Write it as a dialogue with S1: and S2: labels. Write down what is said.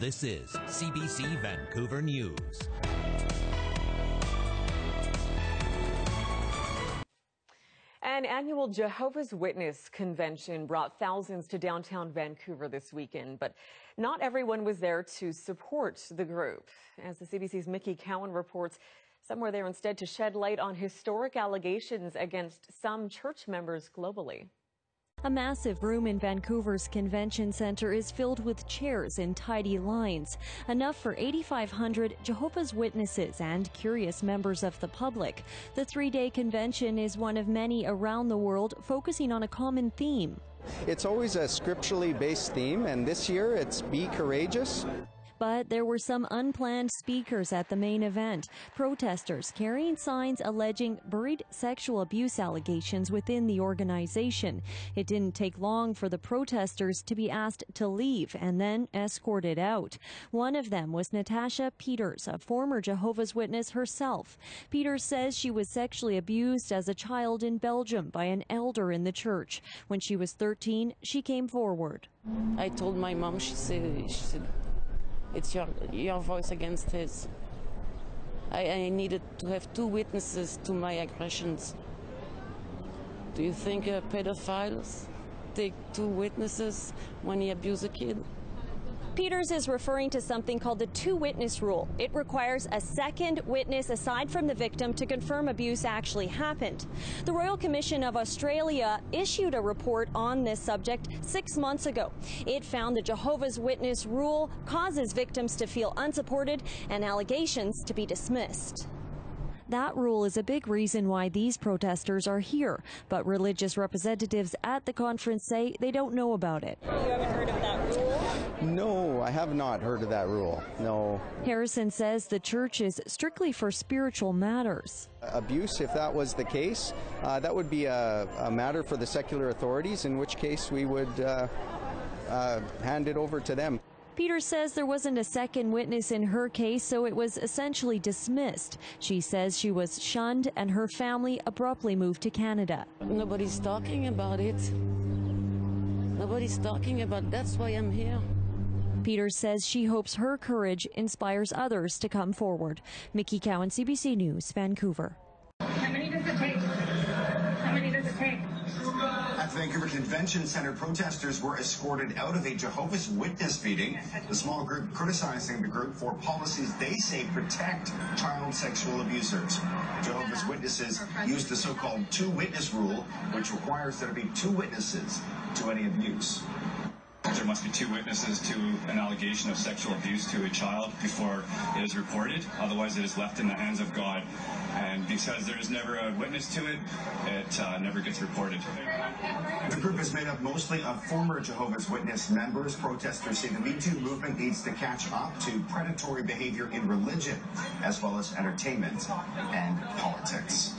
S1: This is CBC Vancouver News.
S2: An annual Jehovah's Witness convention brought thousands to downtown Vancouver this weekend, but not everyone was there to support the group. As the CBC's Mickey Cowan reports, some were there instead to shed light on historic allegations against some church members globally.
S3: A massive room in Vancouver's convention center is filled with chairs in tidy lines, enough for 8,500 Jehovah's Witnesses and curious members of the public. The three-day convention is one of many around the world focusing on a common theme.
S4: It's always a scripturally based theme, and this year it's Be Courageous.
S3: But there were some unplanned speakers at the main event, protesters carrying signs alleging buried sexual abuse allegations within the organization. It didn't take long for the protesters to be asked to leave and then escorted out. One of them was Natasha Peters, a former Jehovah's Witness herself. Peters says she was sexually abused as a child in Belgium by an elder in the church. When she was 13, she came forward.
S5: I told my mom, she said, it's your voice against his. I needed to have two witnesses to my aggressions. Do you think pedophiles take two witnesses when he abuses a kid?
S3: Peters is referring to something called the two-witness rule. It requires a second witness aside from the victim to confirm abuse actually happened. The Royal Commission of Australia issued a report on this subject 6 months ago. It found the Jehovah's Witness rule causes victims to feel unsupported and allegations to be dismissed. That rule is a big reason why these protesters are here, but religious representatives at the conference say they don't know about it.
S2: You haven't heard of that rule?
S4: No, I have not heard of that rule, no.
S3: Harrison says the church is strictly for spiritual matters.
S4: Abuse, if that was the case, that would be a matter for the secular authorities, in which case we would hand it over to them.
S3: Peters says there wasn't a second witness in her case, so it was essentially dismissed. She says she was shunned and her family abruptly moved to Canada.
S5: Nobody's talking about it. Nobody's talking about it. That's why I'm here.
S3: Peters says she hopes her courage inspires others to come forward. Mickey Cowan, CBC News, Vancouver.
S6: How many does it take? How many does it take?
S7: At the Vancouver Convention Centre, protesters were escorted out of a Jehovah's Witness meeting. The small group criticizing the group for policies they say protect child sexual abusers. Jehovah's Witnesses used the so-called two-witness rule, which requires there to be two witnesses to any abuse.
S8: There must be two witnesses to an allegation of sexual abuse to a child before it is reported. Otherwise, it is left in the hands of God. And because there is never a witness to it, it never gets reported.
S7: The group is made up mostly of former Jehovah's Witness members. Protesters say the Me Too movement needs to catch up to predatory behavior in religion, as well as entertainment and politics.